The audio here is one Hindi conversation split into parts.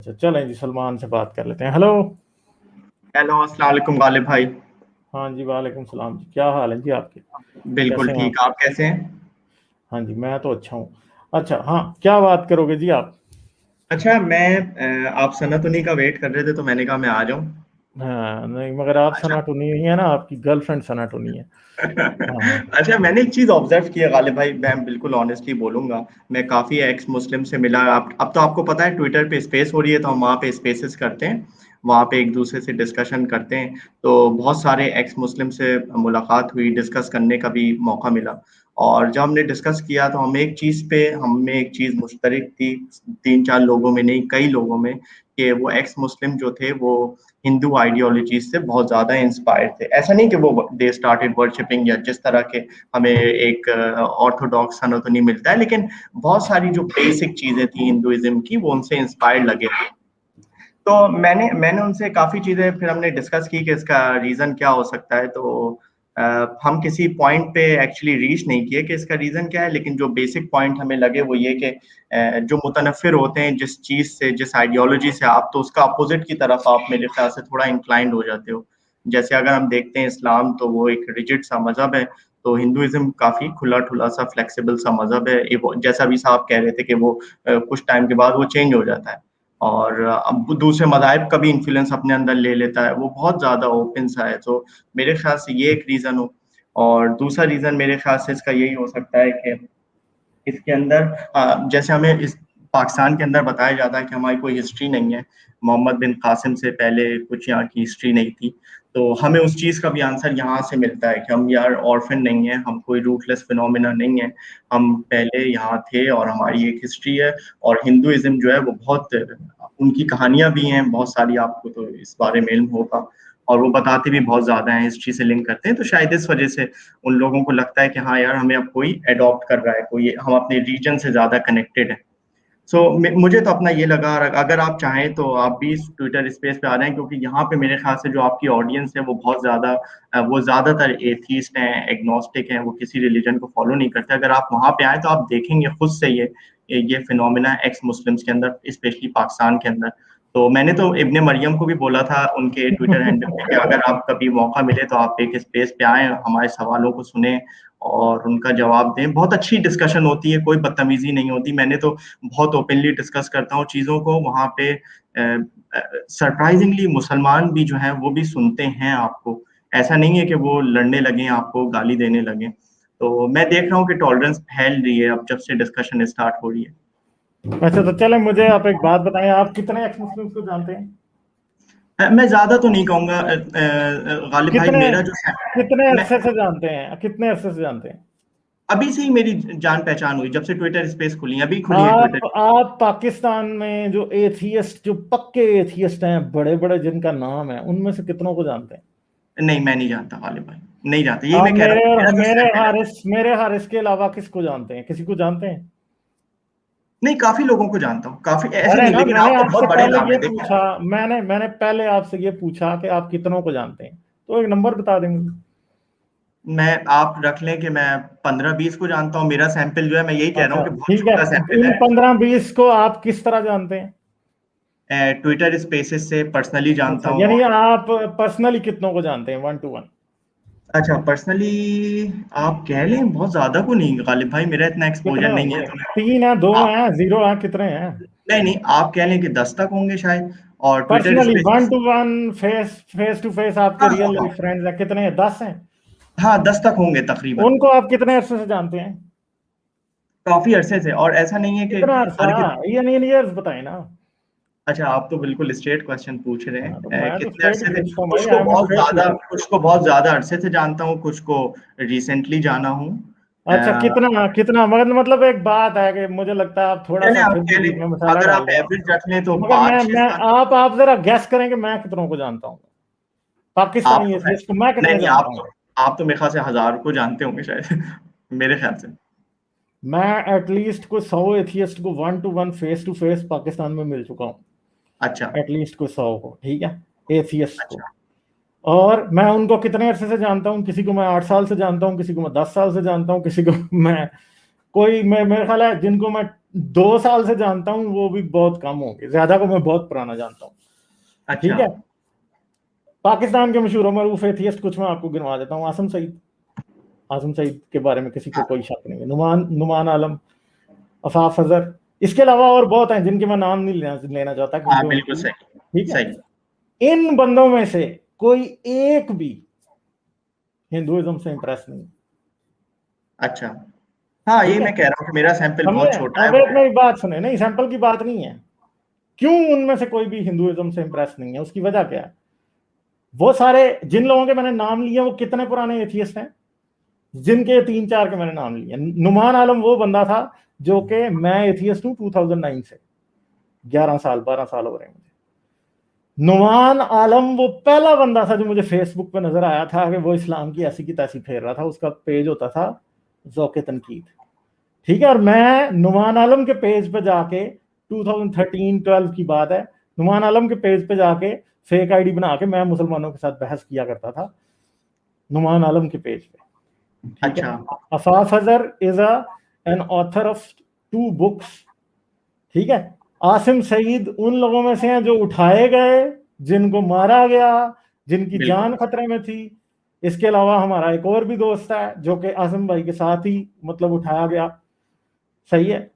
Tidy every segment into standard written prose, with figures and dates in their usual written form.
अच्छा चलें जी, सलमान से बात कर लेते हैं। हेलो। हेलो, अस्सलाम वालेकुम गालिब भाई। हाँ जी, वालेकुम सलाम जी। क्या हाल है जी आपके? बिल्कुल कैसे हैं आप? ठीक, आप कैसे हैं? हाँ जी, मैं तो अच्छा हूँ। अच्छा हाँ, क्या बात करोगे जी आप? अच्छा, आप सनातुनी का वेट कर रहे थे तो मैंने कहा मैं आ जाऊं। हाँ नहीं, मगर आप अच्छा। सनाटोनी नहीं है ना, आपकी गर्लफ्रेंड सनाटोनी है। हाँ। अच्छा, मैंने एक चीज ऑब्जर्व की है गालिब भाई, मैं बिल्कुल ऑनेस्टली बोलूंगा। मैं काफी एक्स मुस्लिम से मिला। अब तो आपको पता है ट्विटर पे स्पेस हो रही है तो हम वहाँ पे स्पेसेस करते हैं। वहाँ पे एक दूसरे से डिस्कशन करते हैं। तो बहुत सारे एक्स मुस्लिम से मुलाकात हुई, डिस्कस करने का भी मौका मिला। और जब हमने डिस्कस किया तो हमें एक चीज मुश्तरक थी। तीन चार लोगों में नहीं, कई लोगों में, कि वो एक्स मुस्लिम जो थे वो हिंदू आइडियोलॉजीज से बहुत ज्यादा इंस्पायर्ड थे। ऐसा नहीं कि वो दे स्टार्टेड वर्शिपिंग या जिस तरह के हमें एक ऑर्थोडॉक्स सनातनी मिलता है, लेकिन बहुत सारी जो बेसिक चीजें थी हिंदुइज्म की वो उनसे इंस्पायर्ड लगे। तो मैंने उनसे काफी चीजें, फिर हमने डिस्कस की कि इसका रीजन क्या हो सकता है। तो हम किसी पॉइंट पे एक्चुअली रीच नहीं किए कि इसका रीजन क्या है, लेकिन जो बेसिक पॉइंट हमें लगे वो ये कि जो मुतनफिर होते हैं जिस चीज से, जिस आइडियोलॉजी से, आप तो उसका अपोजिट की तरफ आप मेरे ख्याल से थोड़ा इंक्लाइंड हो जाते हो। जैसे अगर हम देखते हैं इस्लाम तो वो एक रिजिड सा मजहब है। तो हिंदुइज्म काफी खुला ठुला सा फ्लेक्सिबल सा मजहब है। जैसा भी साहब कह रहे थे कि वो कुछ टाइम के बाद वो चेंज हो जाता है और अब दूसरे मज़ाहिब का भी इन्फ्लुएंस अपने अंदर ले लेता है। वो बहुत ज़्यादा ओपन सा है। तो मेरे ख्याल से ये एक रीज़न हो। और दूसरा रीज़न मेरे ख्याल से इसका यही हो सकता है कि इसके अंदर जैसे हमें इस पाकिस्तान के अंदर बताया जाता है कि हमारी कोई हिस्ट्री नहीं है, मोहम्मद बिन कासिम से पहले कुछ यहाँ की हिस्ट्री नहीं थी। तो हमें उस चीज़ का भी आंसर यहाँ से मिलता है कि हम यार ऑर्फन नहीं है, हम कोई रूटलेस फिनोमिना नहीं है। हम पहले यहाँ थे और हमारी एक हिस्ट्री है। और हिंदुइज्म जो है वो बहुत, उनकी कहानियां भी हैं बहुत सारी, आपको तो इस बारे में इल्म होगा। और वो बताते भी बहुत ज्यादा हैं, हिस्ट्री से लिंक करते हैं। तो शायद इस वजह से उन लोगों को लगता है कि हाँ यार, हमें अब कोई अडॉप्ट कर रहा है, कोई, हम अपने रीजन से ज्यादा कनेक्टेड है। मुझे तो अपना ये लगा। और अगर आप चाहें तो आप भी ट्विटर स्पेस पे आ रहे हैं, क्योंकि यहाँ पे मेरे ख्याल से जो आपकी ऑडियंस है वो बहुत ज्यादा, वो ज्यादातर एथीस्ट हैं, एग्नोस्टिक हैं, वो किसी रिलीजन को फॉलो नहीं करते। अगर आप वहाँ पे आए तो आप देखेंगे खुद से ये फिनोमिना एक्स मुस्लिम्स के अंदर, स्पेशली पाकिस्तान के अंदर। तो मैंने तो इब्ने मरियम को भी बोला था उनके ट्विटर हैंडल पे कि अगर आप कभी मौका मिले तो आप एक स्पेस पे आए, हमारे सवालों को सुने और उनका जवाब दें। बहुत अच्छी डिस्कशन होती है, कोई बदतमीजी नहीं होती। मैंने तो बहुत ओपनली डिस्कस करता हूँ चीज़ों को वहाँ पे। सरप्राइजिंगली मुसलमान भी जो है वो भी सुनते हैं आपको। ऐसा नहीं है कि वो लड़ने लगे, आपको गाली देने लगे। तो मैं देख रहा हूँ कि टॉलरेंस फैल रही है अब जब से डिस्कशन स्टार्ट हो रही है। अच्छा तो चले, मुझे आप एक बात बताएं, आप कितने एक्स मुस्लिम को जानते हैं? मैं ज्यादा तो नहीं कहूंगा गालिब भाई, कितने मेरा जो, कितने मैं अरसे से जानते हैं, कितने अरसे से जानते हैं? अभी से ही मेरी जान पहचान हुई, जब से ट्विटर स्पेस खुली है, अभी खुली है आप ट्विटर। आप पाकिस्तान में जो एथियस्ट, जो पक्के एथियस्ट हैं, बड़े बड़े जिनका नाम है, उनमें से कितनों को जानते हैं? नहीं, मैं नहीं जानता गालिब भाई, नहीं जानता। यही आप मैं कह रहा मेरे हूँ, और मेरा जो सैंपल है। मेरे हारिस के अलावा किसको जानते हैं? किसी को जानते हैं? नहीं, काफी लोगों को जानता हूँ, काफी, ऐसे अरे नहीं, ना, लेकिन मैंने आपके आपसे बहुत बड़े पहले नाम ये है, देखिए। पूछा, मैंने पहले आपसे ये पूछा कि आप कितनों को जानते हैं, तो एक नंबर बता देंगे। आप रख लें कि मैं 15-20 को जानता हूँ। मेरा सैंपल जो है, मैं यही कह रहा हूँ अच्छा कि बहुत ठीक है। छोटा सैंपल इन है। 15-20 को आप किस तरह जानते हैं? ट्विटर स्पेसेस से पर्सनली जानता अच्छा, हूँ यानी और, आप पर्सनली कितनों को जानते हैं, 1 to 1? अच्छा पर्सनली आप कह लें बहुत ज्यादा को नहीं गालिब भाई, मेरा इतना कितने एक्सपोजर नहीं है होंगे? तो 3 है, 2 आप, हैं, 0 है, कितने हैं? नहीं नहीं, आप कह लें कि 10 तक होंगे शायद। और Twitter personally one spaces, to one, face face to face आपके हाँ हाँ रियल हाँ लाइफ फ्रेंड्स हैं, कितने हैं? 10 हैं। हाँ, 10 तक होंगे तकरीबन। उनको आप कितने अरसे से जानते हैं? काफी अरसे से, और ऐसा नहीं है कि कितना अरसा? हर, इन ईयर्स बताए ना। अच्छा आप तो बिल्कुल स्ट्रेट क्वेश्चन पूछ रहे हाँ, तो हैं। मैं तो कितने स्ट्रेट अरसे ही से? पूछता हूँ भाई, आई एम स्ट्रेट टीचर। कुछ को बहुत ज्यादा अरसे से जानता हूँ, कुछ को रिसेंटली जाना हूँ। अच्छा, अ, कितना कितना, मतलब एक बात है कि मुझे लगता है आप थोड़ा चले सा आप फिर कह भी लें, इसमें मसाला अगर डाल आप रहे हैं। एवरेज रख लें तो मगर पाँच छह मैं साल आप जरा गैस करेंगे मैं कितनों को जानता हूँ, आप पाकिस्तानी तो एथियस्ट को मैं नहीं कितने नहीं, जानता हूँ? आप तो मेरे ख्याल से 1000 को जानते होंगे शायद मेरे ख्याल से। मैं एटलीस्ट को 100 एथियस्ट को 1 to 1 face to face Pakistan में मिल चुका हूँ। अच्छा एटलीस्ट को 100 को, ठीक है, एथियस्ट को। अच्छा। और मैं उनको कितने अरसे से जानता हूँ? किसी को मैं 8 साल से जानता हूँ, किसी को मैं 10 साल से जानता हूँ, किसी को मैं, कोई मैं, मेरा ख्याल है जिनको मैं 2 साल से जानता हूँ, वो भी बहुत कम होंगे, ज्यादा को मैं बहुत पुराना जानता हूँ। ठीक अच्छा। है। पाकिस्तान के मशहूर मरूफ एथियस्ट कुछ मैं आपको गिनवा देता हूँ। आसिम सईद, आसिम सईद के बारे में किसी को हाँ कोई शक नहीं है। नुमान आलम, अफाफ अजहर, इसके अलावा और बहुत हैं जिनके मैं नाम नहीं लेना चाहता हाँ, क्योंकि बिल्कुल उनकी, सही। ठीक है, सही। इन बंदों में से कोई एक भी हिंदुइज्म से इंप्रेस नहीं। अच्छा। हाँ, यही ठीक है, मैं कह रहा हूँ कि मेरा सैंपल समझे? बहुत छोटा है अब एक वो। मेरी बात सुने, नहीं सैंपल की बात नहीं है, क्यों उनमें से कोई भी हिंदुइज्म से इंप्रेस नहीं है, उसकी वजह क्या है? वो सारे जिन लोगों के मैंने नाम लिए वो कितने पुराने एथियस्ट हैं, जिनके 3-4 के मैंने नाम लिए। नुमान आलम वो बंदा था जो कि मैं एथियस्ट हूं 2009 से, 11 साल 12 साल हो रहे हैं मुझे। नुमान आलम वो पहला बंदा था जो मुझे फेसबुक पे नजर आया था कि वो इस्लाम की ऐसी की तैसी फेर रहा था। उसका पेज होता था ज़ौक़े तनकीद। ठीक है, और मैं नुमान आलम के पेज पे जाके 2013-12 की बात है, नुमान आलम के पेज पे जाके फेक आईडी बना के मैं मुसलमानों के साथ बहस किया करता था नुमान आलम के पेज पे। ठीक है। अच्छा। Afaf Azhar is an author of 2 books. ठीक है। आसिम सईद उन लोगों में से हैं जो उठाए गए, जिनको मारा गया, जिनकी बिल्कुल। जान खतरे में थी। इसके अलावा हमारा एक और भी दोस्त है जो कि आसिम भाई के साथ ही मतलब उठाया गया। सही है।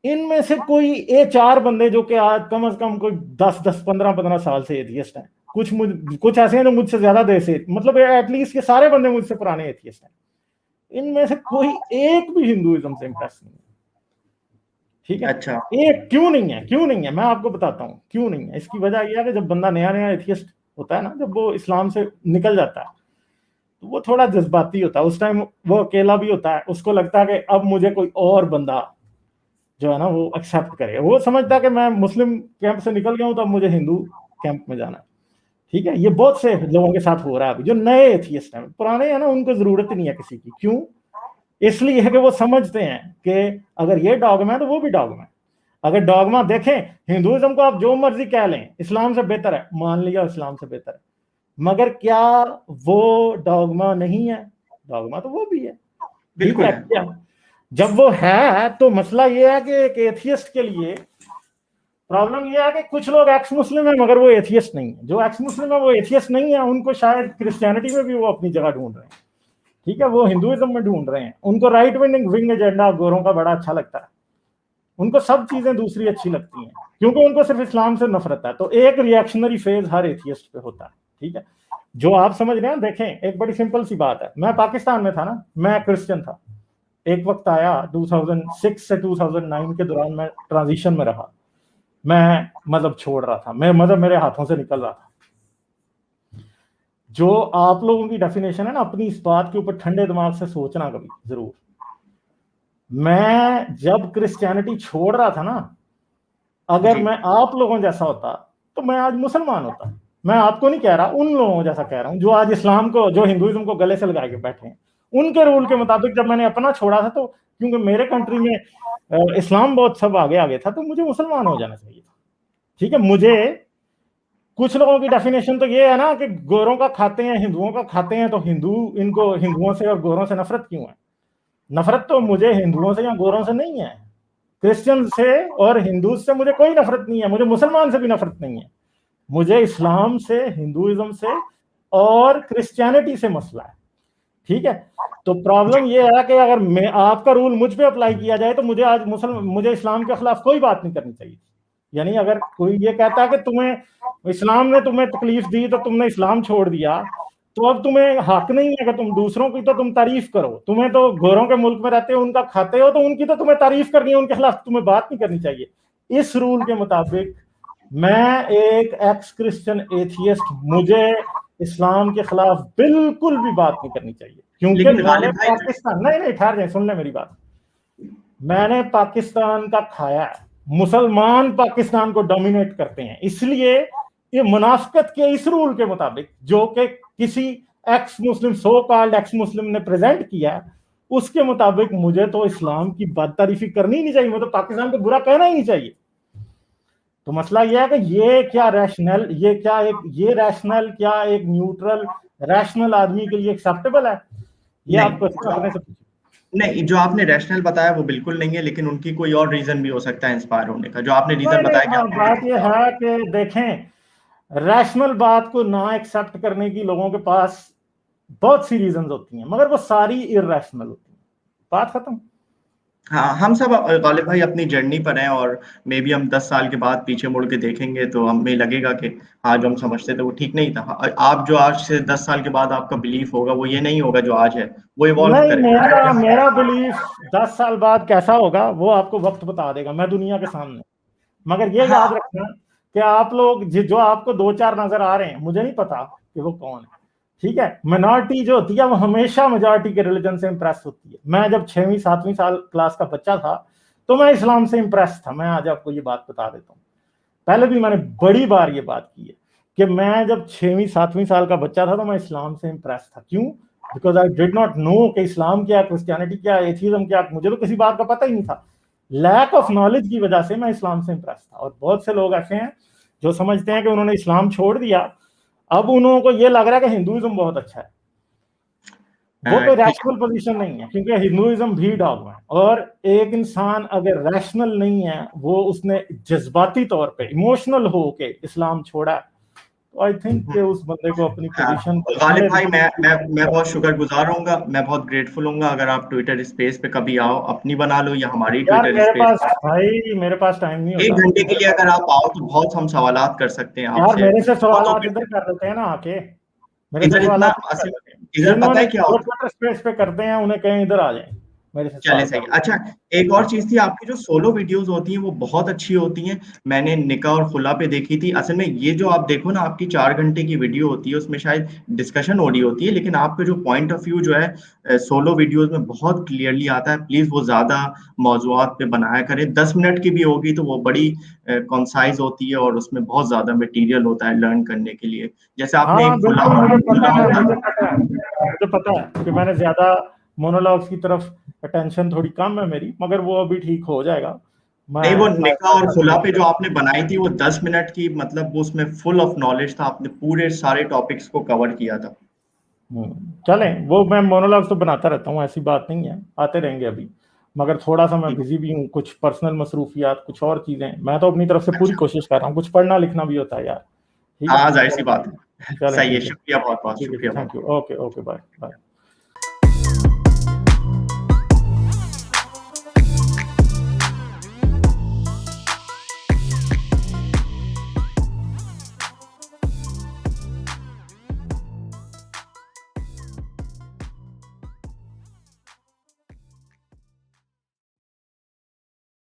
इनमें से कोई ये 4 बंदे जो कि आज कम से कम कोई 10-10 15-15 साल से एथियस्ट हैं, कुछ ऐसे हैं जो मुझसे ज्यादा देर से, मतलब एटलीस्ट ये सारे बंदे मुझसे पुराने एथियस्ट हैं। इनमें से कोई एक भी हिंदुइज्म से इंप्रेस नहीं है। ठीक है। अच्छा। एक क्यों नहीं है, क्यों नहीं है, मैं आपको बताता हूँ क्यों नहीं है। इसकी वजह यह है कि जब बंदा नया नया एथियस्ट होता है ना, जब वो इस्लाम से निकल जाता है तो वो थोड़ा जज्बाती होता है। उस टाइम वो अकेला भी होता है, उसको लगता है कि अब मुझे कोई और बंदा जो है ना वो एक्सेप्ट करे। वो समझता है कि मैं मुस्लिम कैंप से निकल गया हूं तो अब मुझे हिंदू कैंप में जाना है। ठीक है, ये बहुत से लोगों के साथ हो रहा है अभी। जो नए एथियस्ट हैं, पुराने हैं ना, उनको जरूरत नहीं है किसी की। क्यों? इसलिए है कि वो समझते हैं कि अगर ये डॉगमा है तो वो भी डॉगमा है। अगर डॉगमा देखें, हिंदुइज्म को आप जो मर्जी कह लें इस्लाम से बेहतर है, मान लिया इस्लाम से बेहतर है, मगर क्या वो डॉगमा नहीं है? डॉगमा तो वो भी है। ठीक बिल्कुल है है। क्या? जब वो है तो मसला ये है कि एक एथियस्ट के लिए प्रॉब्लम ये है कि कुछ लोग एक्स मुस्लिम है मगर वो एथियस्ट नहीं है। जो एक्स मुस्लिम है वो एथियस्ट नहीं है, उनको शायद क्रिश्चियनिटी में भी वो अपनी जगह ढूंढ रहे हैं। ठीक है, वो हिंदुइज्म में ढूंढ रहे हैं। उनको राइट विंग एजेंडा गोरों का बड़ा अच्छा लगता है, उनको सब चीजें दूसरी अच्छी लगती हैं क्योंकि उनको सिर्फ इस्लाम से नफरत है। तो एक रिएक्शनरी फेज हर एथियस्ट पे होता है। ठीक है, जो आप समझ रहे हैं। देखें, एक बड़ी सिंपल सी बात है, मैं पाकिस्तान में था ना, मैं क्रिश्चियन था। एक वक्त आया 2006 से 2009 के दौरान मैं ट्रांजिशन में रहा। मैं मतलब छोड़ रहा था, मैं मतलब मेरे हाथों से निकल रहा था। जो आप लोगों की डेफिनेशन है ना, अपनी इस बात के ऊपर ठंडे दिमाग से सोचना कभी जरूर। मैं जब क्रिश्चियनिटी छोड़ रहा था ना, अगर जी। मैं आप लोगों जैसा होता तो मैं आज मुसलमान होता। मैं आपको नहीं कह रहा, उन लोगों जैसा कह रहा हूं जो आज इस्लाम को, जो हिंदुइज्म को गले से लगा के बैठे हैं। उनके रूल के मुताबिक जब मैंने अपना छोड़ा था तो क्योंकि मेरे कंट्री में इस्लाम बहुत सब आगे आगे था तो मुझे मुसलमान हो जाना चाहिए था। ठीक है, मुझे कुछ लोगों की डेफिनेशन तो ये है ना कि गोरों का खाते हैं, हिंदुओं का खाते हैं, तो हिंदू, इनको हिंदुओं से और गोरों से नफरत क्यों है? नफरत तो मुझे हिंदुओं से या गोरों से नहीं है, क्रिश्चियन से और हिंदू से मुझे कोई नफरत नहीं है, मुझे मुसलमान से भी नफरत नहीं है। मुझे इस्लाम से, हिंदुइज्म से और क्रिश्चियनिटी से मसला है। ठीक है, तो प्रॉब्लम यह है कि अगर मैं आपका रूल मुझ पे अप्लाई किया जाए तो मुझे आज मुझे इस्लाम के खिलाफ कोई बात नहीं करनी चाहिए। यानी अगर कोई ये कहता है कि तुम्हें इस्लाम ने तुम्हें तकलीफ दी तो तुमने इस्लाम छोड़ दिया, तो अब तुम्हें हक नहीं है कि तुम दूसरों की तो तुम तारीफ करो। तुम्हें तो गोरों के मुल्क में रहते हो, उनका खाते हो, तो उनकी तो तुम्हें तारीफ करनी है, उनके खिलाफ तुम्हें बात नहीं करनी चाहिए। इस रूल के मुताबिक मैं एक एक्स क्रिश्चियन एथियस्ट, मुझे इस्लाम के खिलाफ बिल्कुल भी बात नहीं करनी चाहिए क्योंकि लेकिन मैंने गालिब भाई। पाकिस्तान, नहीं नहीं ठहर जाए, सुन ले मेरी बात, मैंने पाकिस्तान का खाया है। मुसलमान पाकिस्तान को डोमिनेट करते हैं, इसलिए ये मुनाफिकत के इस रूल के मुताबिक जो कि किसी एक्स मुस्लिम, सो कॉल्ड एक्स मुस्लिम ने प्रेजेंट किया है, उसके मुताबिक मुझे तो इस्लाम की बदतारीफी करनी ही नहीं चाहिए, मुझे तो पाकिस्तान को बुरा कहना ही नहीं चाहिए। तो मसला यह है कि ये क्या रैशनल, ये क्या एक, ये रैशनल क्या एक न्यूट्रल रैशनल आदमी के लिए एक्सेप्टेबल है? ये आप नहीं। क्वेश्चन अपने से पूछिए। नहीं, जो आपने रैशनल बताया वो बिल्कुल नहीं है, लेकिन उनकी कोई और रीजन भी हो सकता है इंस्पायर होने का। जो आपने रीजन नहीं नहीं, बताया कि हाँ आपने बात ये है कि देखें, रैशनल बात को ना एक्सेप्ट करने की लोगों के पास बहुत सी रीजंस होती हैं, मगर वो सारी इररेशनल होती हैं। बात खत्म। हाँ, हम सब गालिब भाई अपनी जर्नी पर हैं, और मे बी हम 10 साल के बाद पीछे मुड़ के देखेंगे तो हमें लगेगा कि हाँ, जो हम समझते थे वो ठीक नहीं था। आप जो आज से 10 साल के बाद आपका बिलीफ होगा वो ये नहीं होगा जो आज है, वो इवॉल्व नहीं, करेगा। मेरा मेरा बिलीफ 10 साल बाद कैसा होगा वो आपको वक्त बता देगा, मैं दुनिया के सामने। मगर ये याद हाँ, रखना कि आप लोग जो आपको दो चार नजर आ रहे हैं, मुझे नहीं पता कि वो कौन है। ठीक है, मिनॉरिटी जो होती है वो हमेशा मेजॉरिटी के रिलीजन से इंप्रेस होती है। मैं जब 6वीं 7वीं साल क्लास का बच्चा था तो मैं इस्लाम से इंप्रेस था। मैं आज आपको ये बात बता देता हूँ, पहले भी मैंने बड़ी बार ये बात की है कि मैं जब 6वीं 7वीं साल का बच्चा था तो मैं इस्लाम से इंप्रेस था। क्यों? Because I did not know कि इस्लाम क्या, क्रिश्चियनिटी क्या, एथीज्म क्या, मुझे तो किसी बात का पता ही नहीं था। लैक ऑफ नॉलेज की वजह से मैं इस्लाम से इंप्रेस था। और बहुत से लोग ऐसे हैं जो समझते हैं कि उन्होंने इस्लाम छोड़ दिया, अब उन्होंने को ये लग रहा है कि हिंदुइज्म बहुत अच्छा है। वो कोई ठीक रैशनल पोजीशन नहीं है, क्योंकि हिंदुइज्म भी डॉग्मा है। और एक इंसान अगर रैशनल नहीं है, वो उसने जज्बाती तौर पे इमोशनल हो के इस्लाम छोड़ा है, तो आई थिंक कि उस बंदे को अपनी है। पोजीशन गालिब पहले भाई, मैं भी। बहुत शुक्रगुजार होऊंगा, मैं बहुत ग्रेटफुल होऊंगा अगर आप ट्विटर स्पेस पे कभी आओ, अपनी बना लो या हमारी यार ट्विटर मेरे स्पेस। पास भाई, मेरे पास टाइम नहीं एक होता। घंटे के लिए अगर आप आओ तो बहुत हम सवालात कर सकते हैं यार आपसे, मेरे से बहुत सवाल ओपन। इधर कर लेते हैं ना आके, मेरे से इधर सवाल इतना कर असल, लेते हैं। इधर पता जिन्होंने है क्या जो होता है। ट्विटर स्पेस पे करते हैं उन्हें कहीं इधर आ जाए, मेरे से चले सवाल सही। कर अच्छा, एक और चीज थी, आपकी जो सोलो वीडियोस होती हैं वो बहुत अच्छी होती हैं। मैंने निका और खुला पे देखी थी। असल में ये जो आप देखो ना, आपकी 4 घंटे की वीडियो होती है, उसमें शायद डिस्कशन हो रही होती है, लेकिन आपका जो पॉइंट ऑफ व्यू जो है सोलो वीडियोस में बहुत क्लियरली आता है। प्लीज वो ज्यादा मौजुआत पे बनाया करें। 10 मिनट की भी होगी तो वो बड़ी कॉन्साइज होती है, और उसमें बहुत ज्यादा मटेरियल होता है लर्न करने के लिए। जैसे आपने हाँ एक खुला बिल्कुल, मुझे पता है, खुला मुझे पता है, मुझे पता है कि मैंने ज्यादा मोनोलॉग्स की तरफ अटेंशन थोड़ी कम है मेरी, मगर वो अभी ठीक हो जाएगा। नहीं, वो मैं ट्राई निका और खुला पे जो करूंगा। आपने बनाई थी वो 10 मिनट की, मतलब वो उसमें फुल ऑफ नॉलेज था, आपने पूरे सारे टॉपिक्स को कवर किया था। चलें, वो मैं मोनोलॉग्स तो बनाता रहता हूँ, ऐसी बात नहीं है, आते रहेंगे अभी। मगर थोड़ा सा मैं बिजी भी हूँ, कुछ पर्सनल मसरूफियात, कुछ और चीजें। मैं तो अपनी तरफ से पूरी अच्छा, कोशिश कर रहा हूँ, कुछ पढ़ना लिखना भी होता है यार। ठीक है, हाँ, जाहिर सी चलें। बात है। चलें सही है, ठीक है, शुक्रिया बहुत बहुत, ठीक है जी, शुक्रिया बहुत थैंक यू, बहुत। Okay okay, bye bye.